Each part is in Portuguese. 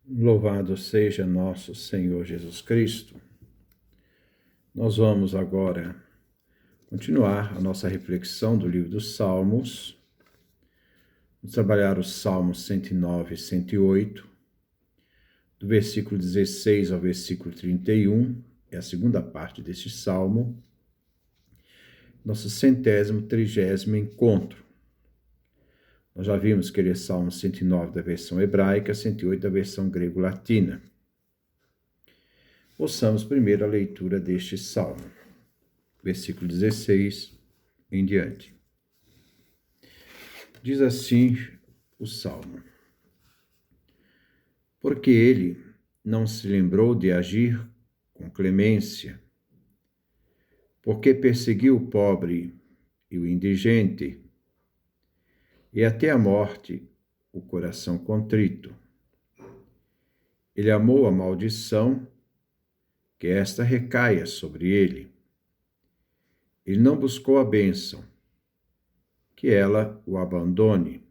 Louvado seja nosso Senhor Jesus Cristo. Nós vamos agora continuar a nossa reflexão do livro dos Salmos. Vamos trabalhar os Salmos 109 e 108, do versículo 16 ao versículo 31, é a segunda parte deste salmo, nosso 130º encontro. Nós já vimos que ele é Salmo 109 da versão hebraica, 108 da versão grego-latina. Ouçamos primeiro a leitura deste salmo, versículo 16 em diante. Diz assim o salmo: Porque ele não se lembrou de agir com clemência, porque perseguiu o pobre e o indigente, e até a morte o coração contrito. Ele amou a maldição, que esta recaia sobre ele. Ele não buscou a bênção, que ela o abandone.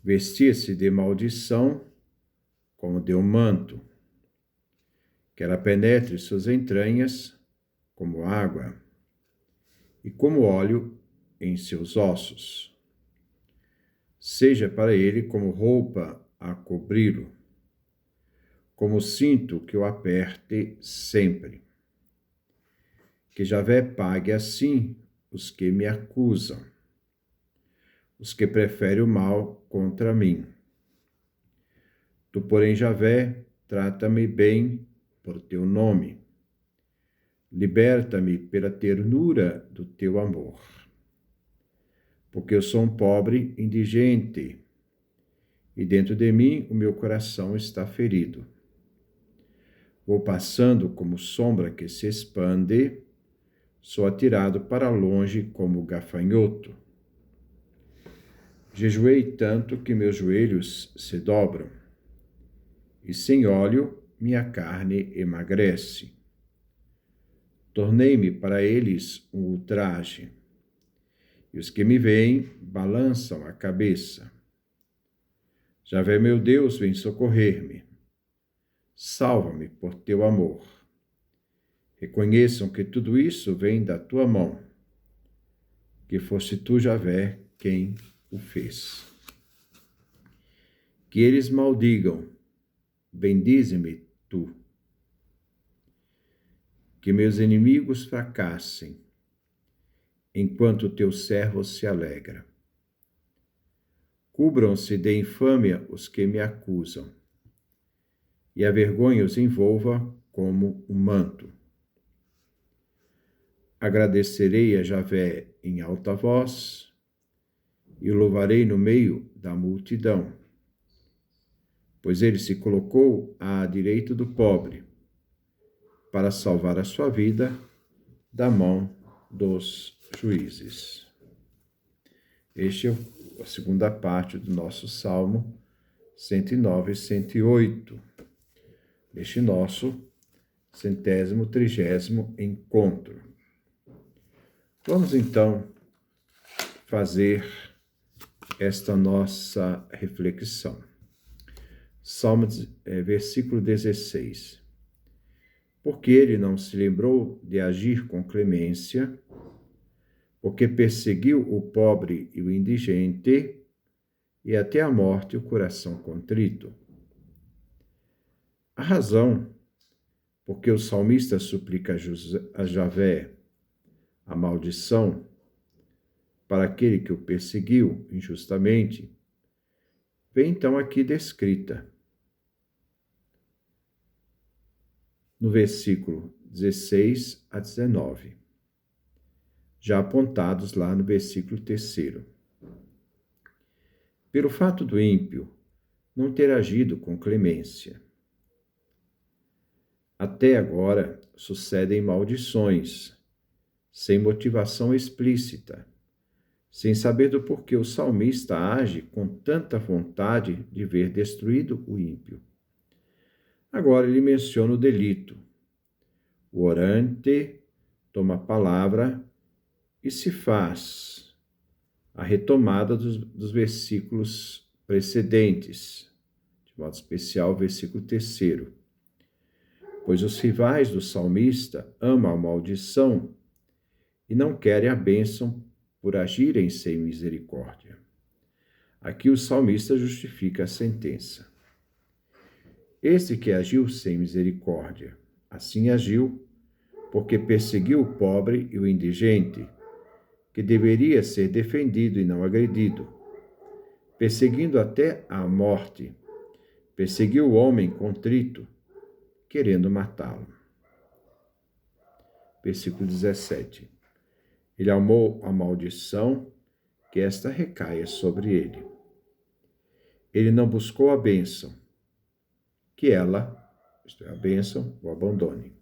Vestia-se de maldição como de um manto, que ela penetre suas entranhas como água, e como óleo em seus ossos. Seja para ele como roupa a cobri-lo, como cinto que o aperte sempre. Que Javé pague assim os que me acusam, os que preferem o mal contra mim. Tu, porém, Javé, trata-me bem por teu nome. Liberta-me pela ternura do teu amor. Porque eu sou um pobre indigente, e dentro de mim o meu coração está ferido. Vou passando como sombra que se expande, sou atirado para longe como gafanhoto. Jejuei tanto que meus joelhos se dobram, e sem óleo minha carne emagrece. Tornei-me para eles um ultraje, e os que me veem balançam a cabeça. Javé, meu Deus, vem socorrer-me. Salva-me por teu amor. Reconheçam que tudo isso vem da tua mão, que foste tu, Javé, quem o fez. Que eles maldigam, bendize-me tu. Que meus inimigos fracassem, enquanto o teu servo se alegra. Cubram-se de infâmia os que me acusam, e a vergonha os envolva como um manto. Agradecerei a Javé em alta voz, e o louvarei no meio da multidão, pois ele se colocou à direita do pobre, para salvar a sua vida da mão dos juízes. Este é a segunda parte do nosso Salmo 109 e 108, este nosso 130º encontro. Vamos então fazer esta nossa reflexão. Salmo, versículo 16. Porque ele não se lembrou de agir com clemência, porque perseguiu o pobre e o indigente, e até a morte o coração contrito. A razão porque o salmista suplica a Javé a maldição para aquele que o perseguiu injustamente, vem então aqui descrita no versículo 16 a 19, já apontados lá no versículo 3. Pelo fato do ímpio não ter agido com clemência. Até agora sucedem maldições, sem motivação explícita, sem saber do porquê o salmista age com tanta vontade de ver destruído o ímpio. Agora ele menciona o delito. O orante toma a palavra e se faz a retomada dos versículos precedentes, de modo especial, versículo 3. Pois os rivais do salmista amam a maldição e não querem a bênção por agirem sem misericórdia. Aqui o salmista justifica a sentença. Esse que agiu sem misericórdia, assim agiu porque perseguiu o pobre e o indigente, que deveria ser defendido e não agredido, perseguindo até a morte, perseguiu o homem contrito, querendo matá-lo. Versículo 17. Ele amou a maldição, que esta recaia sobre ele. Ele não buscou a bênção, que ela, isto é, a bênção, o abandone.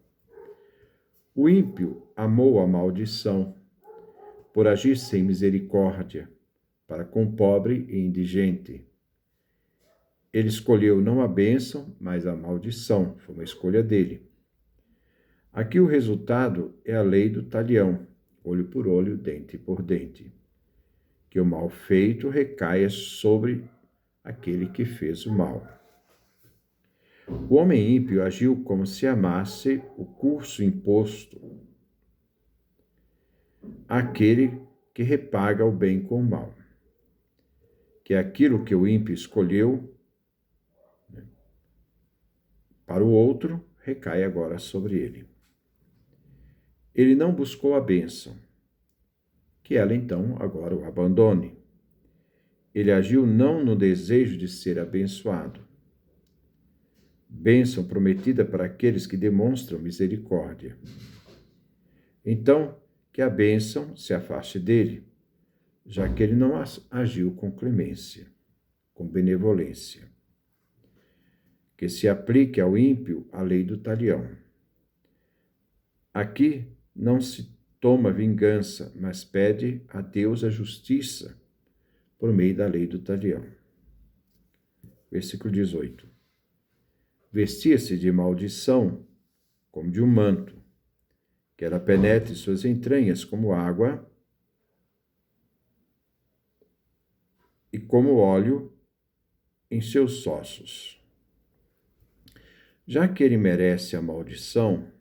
O ímpio amou a maldição, por agir sem misericórdia, para com o pobre e indigente. Ele escolheu não a bênção, mas a maldição, foi uma escolha dele. Aqui o resultado é a lei do talião, olho por olho, dente por dente, que o mal feito recaia sobre aquele que fez o mal. O homem ímpio agiu como se amasse o curso imposto àquele que repaga o bem com o mal, que é aquilo que o ímpio escolheu para o outro, recai agora sobre ele. Ele não buscou a bênção, que ela então agora o abandone. Ele agiu não no desejo de ser abençoado. Bênção prometida para aqueles que demonstram misericórdia. Então, que a bênção se afaste dele, já que ele não agiu com clemência, com benevolência. Que se aplique ao ímpio a lei do talião. Aqui não se toma vingança, mas pede a Deus a justiça por meio da lei do talião. Versículo 18. Vestia-se de maldição como de um manto, que ela penetre suas entranhas como água e como óleo em seus ossos. Já que ele merece a maldição,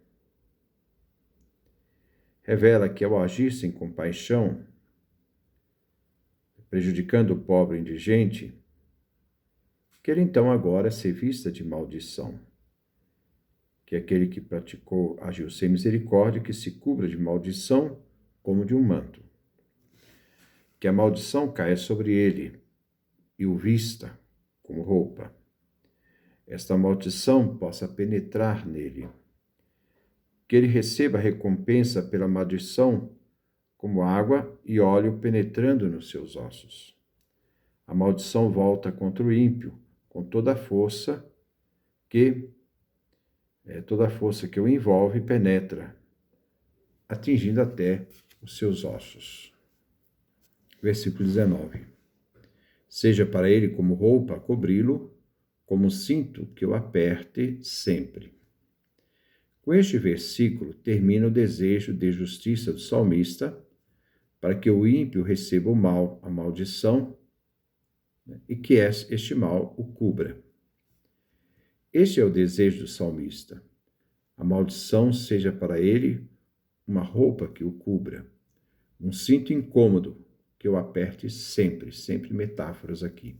revela que ao agir sem compaixão, prejudicando o pobre e indigente, quer então agora ser vista de maldição, que aquele que praticou, agiu sem misericórdia, que se cubra de maldição como de um manto. Que a maldição caia sobre ele e o vista como roupa. Esta maldição possa penetrar nele. Que ele receba recompensa pela maldição como água e óleo penetrando nos seus ossos. A maldição volta contra o ímpio, com toda a força que o envolve e penetra, atingindo até os seus ossos. Versículo 19. Seja para ele como roupa a cobri-lo, como cinto que o aperte sempre. Com este versículo termina o desejo de justiça do salmista para que o ímpio receba o mal, a maldição, e que este mal o cubra. Este é o desejo do salmista. A maldição seja para ele uma roupa que o cubra, um cinto incômodo que o aperte sempre, sempre metáforas aqui.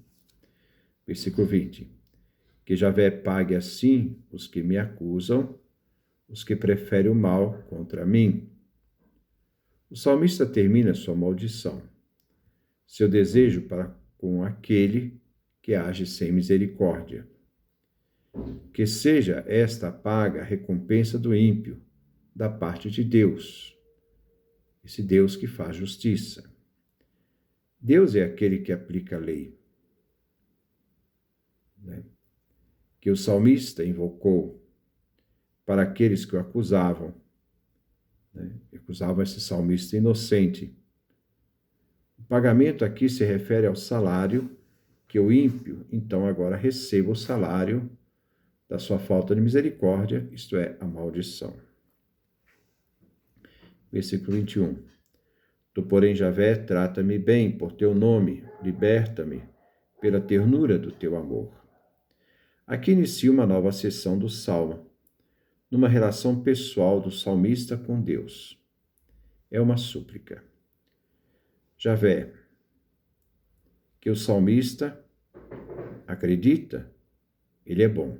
Versículo 20. Que Javé pague assim os que me acusam, os que preferem o mal contra mim. O salmista termina sua maldição, seu desejo para com aquele que age sem misericórdia. Que seja esta paga a recompensa do ímpio, da parte de Deus, esse Deus que faz justiça. Deus é aquele que aplica a lei, que o salmista invocou para aqueles que o acusavam, acusavam esse salmista inocente. O pagamento aqui se refere ao salário que o ímpio, então, agora receba o salário da sua falta de misericórdia, isto é, a maldição. Versículo 21. Tu, porém, Javé, trata-me bem por teu nome, liberta-me pela ternura do teu amor. Aqui inicia uma nova seção do Salmo, numa relação pessoal do salmista com Deus. É uma súplica. Javé, que o salmista acredita, ele é bom.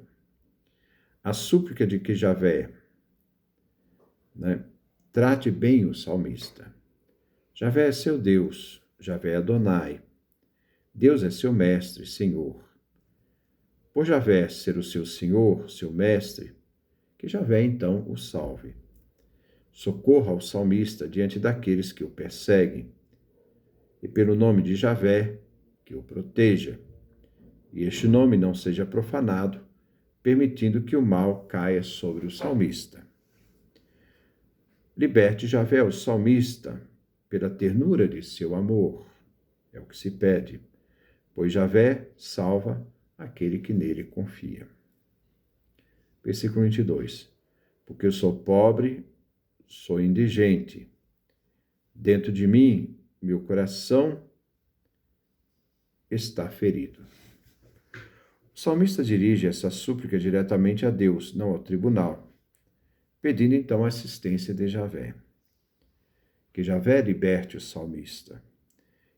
A súplica de que Javé, trate bem o salmista. Javé é seu Deus, Javé é Adonai. Deus é seu mestre, Senhor. Por Javé ser o seu Senhor, seu mestre, que Javé então o salve. Socorra ao salmista diante daqueles que o perseguem, e pelo nome de Javé, que o proteja, e este nome não seja profanado, permitindo que o mal caia sobre o salmista. Liberte Javé, o salmista, pela ternura de seu amor. É o que se pede, pois Javé salva aquele que nele confia. Versículo 22. Porque eu sou pobre, sou indigente. Dentro de mim, meu coração está ferido. O salmista dirige essa súplica diretamente a Deus, não ao tribunal, pedindo então a assistência de Javé. Que Javé liberte o salmista.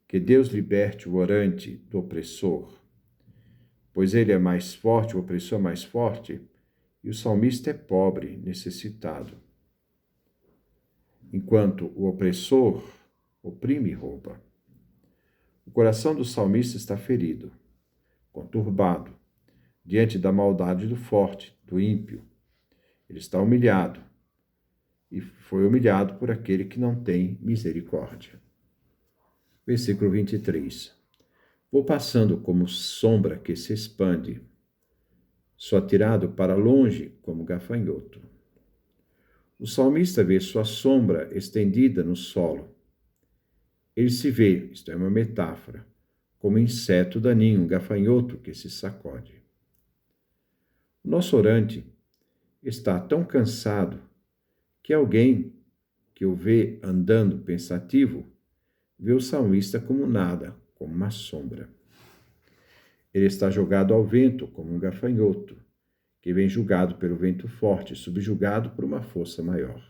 Que Deus liberte o orante do opressor, pois ele é mais forte, o opressor é mais forte, e o salmista é pobre, necessitado. Enquanto o opressor oprime e rouba. O coração do salmista está ferido, conturbado, diante da maldade do forte, do ímpio. Ele está humilhado, e foi humilhado por aquele que não tem misericórdia. Versículo 23. Vou passando como sombra que se expande, sou atirado para longe como gafanhoto. O salmista vê sua sombra estendida no solo. Ele se vê, isto é uma metáfora, como inseto daninho, um gafanhoto que se sacode. O nosso orante está tão cansado que alguém que o vê andando pensativo vê o salmista como nada, como uma sombra. Ele está jogado ao vento como um gafanhoto, que vem julgado pelo vento forte, subjugado por uma força maior.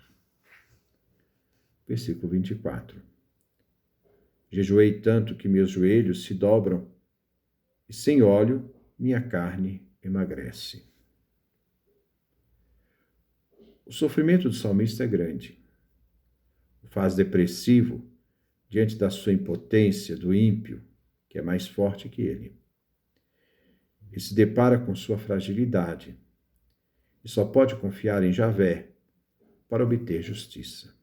Versículo 24. Jejuei tanto que meus joelhos se dobram, e sem óleo minha carne emagrece. O sofrimento do salmista é grande. O faz depressivo diante da sua impotência, do ímpio, que é mais forte que ele. Ele se depara com sua fragilidade e só pode confiar em Javé para obter justiça.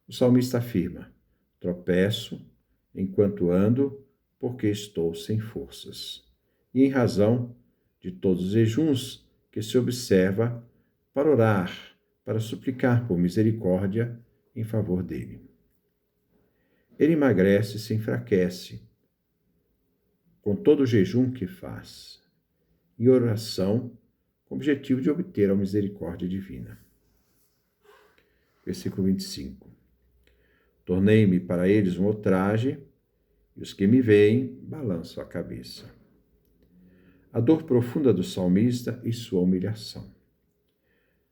O salmista afirma: tropeço enquanto ando, porque estou sem forças, e em razão de todos os jejuns que se observa para orar, para suplicar por misericórdia em favor dele. Ele emagrece e se enfraquece com todo o jejum que faz, e oração com o objetivo de obter a misericórdia divina. Versículo 25. Tornei-me para eles um ultraje, e os que me veem balançam a cabeça. A dor profunda do salmista e sua humilhação.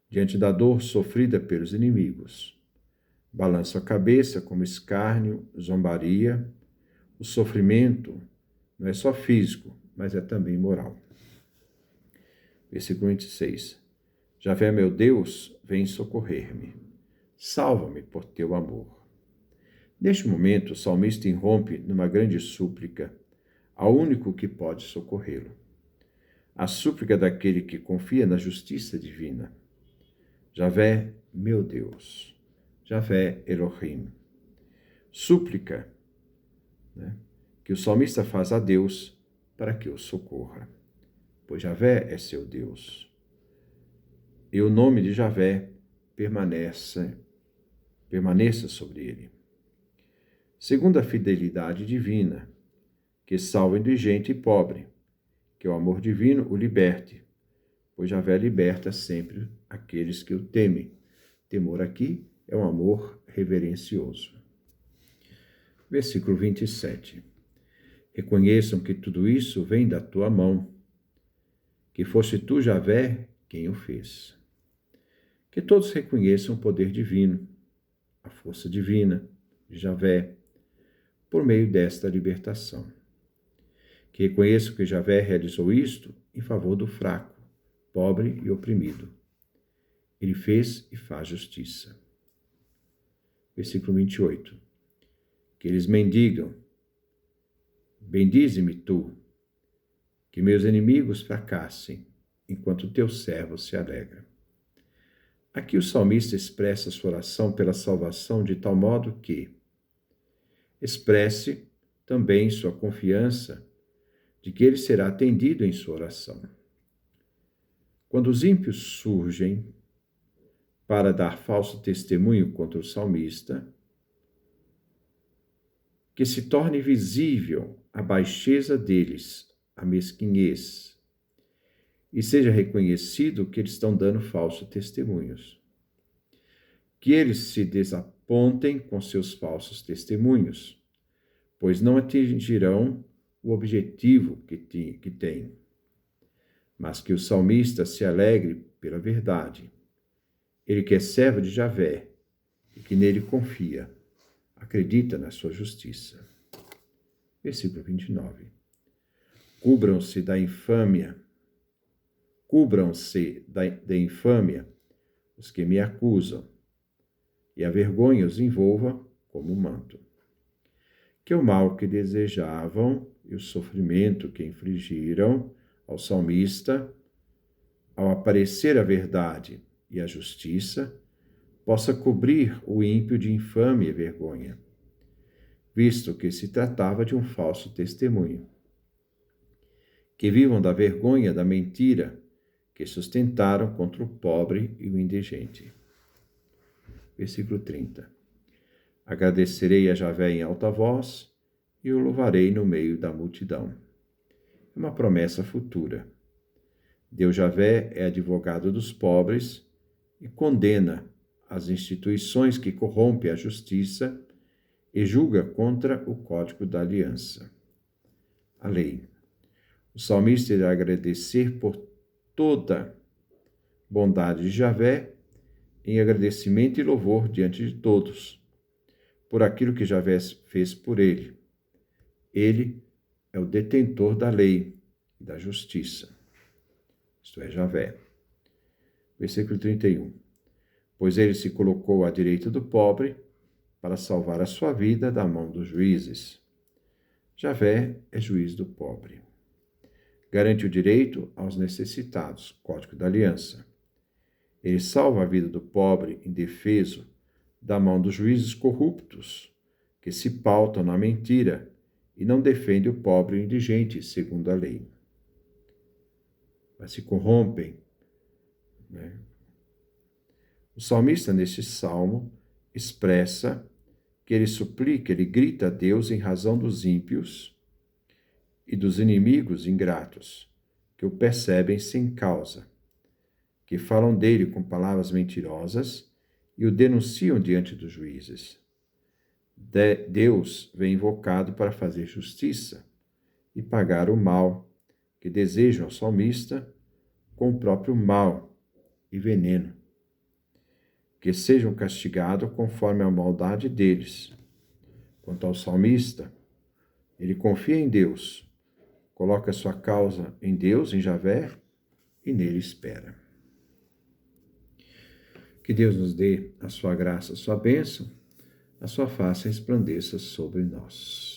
Diante da dor sofrida pelos inimigos, balança a cabeça como escárnio, zombaria. O sofrimento não é só físico, mas é também moral. Versículo 26. Javé, meu Deus, vem socorrer-me. Salva-me por teu amor. Neste momento, o salmista irrompe numa grande súplica ao único que pode socorrê-lo. A súplica daquele que confia na justiça divina. Javé, meu Deus. Javé, Elohim. Súplica, que o salmista faz a Deus para que o socorra, pois Javé é seu Deus. E o nome de Javé permaneça sobre ele. Segundo a fidelidade divina, que salva o indigente e pobre, que o amor divino o liberte, pois Javé liberta sempre aqueles que o temem. Temor aqui é um amor reverencioso. Versículo 27. Reconheçam que tudo isso vem da tua mão, que fosse tu, Javé, quem o fez. Que todos reconheçam o poder divino, a força divina de Javé, por meio desta libertação. Que reconheçam que Javé realizou isto em favor do fraco, pobre e oprimido. Ele fez e faz justiça. Versículo 28. Que eles mendigam: bendize-me tu, que meus inimigos fracassem, enquanto teu servo se alegra. Aqui o salmista expressa sua oração pela salvação de tal modo que expresse também sua confiança de que ele será atendido em sua oração. Quando os ímpios surgem para dar falso testemunho contra o salmista, que se torne visível a baixeza deles, a mesquinhez, e seja reconhecido que eles estão dando falsos testemunhos. Que eles se desapontem com seus falsos testemunhos, pois não atingirão o objetivo que têm. Mas que o salmista se alegre pela verdade. Ele que é servo de Javé e que nele confia, acredita na sua justiça. Versículo 29. Cubram-se da infâmia os que me acusam, e a vergonha os envolva como um manto. Que o mal que desejavam e o sofrimento que infligiram ao salmista, ao aparecer a verdade e a justiça, possa cobrir o ímpio de infâmia e vergonha, visto que se tratava de um falso testemunho. Que vivam da vergonha da mentira que sustentaram contra o pobre e o indigente. Versículo 30. Agradecerei a Javé em alta voz e o louvarei no meio da multidão. É uma promessa futura. Deus Javé é advogado dos pobres e condena as instituições que corrompem a justiça e julga contra o código da aliança, a lei. O salmista irá agradecer por toda bondade de Javé em agradecimento e louvor diante de todos, por aquilo que Javé fez por ele. Ele é o detentor da lei e da justiça, isto é, Javé. Versículo 31. Pois ele se colocou à direita do pobre para salvar a sua vida da mão dos juízes. Javé é juiz do pobre. Garante o direito aos necessitados, código da aliança. Ele salva a vida do pobre indefeso da mão dos juízes corruptos, que se pautam na mentira e não defendem o pobre e indigente segundo a lei. Mas se corrompem, O salmista, neste salmo, expressa que ele suplica, ele grita a Deus em razão dos ímpios e dos inimigos ingratos, que o percebem sem causa, que falam dele com palavras mentirosas e o denunciam diante dos juízes. Deus vem invocado para fazer justiça e pagar o mal que desejam ao salmista com o próprio mal e veneno, que sejam castigados conforme a maldade deles. Quanto ao salmista, ele confia em Deus, coloca sua causa em Deus, em Javé, e nele espera. Que Deus nos dê a sua graça, a sua bênção, a sua face resplandeça sobre nós.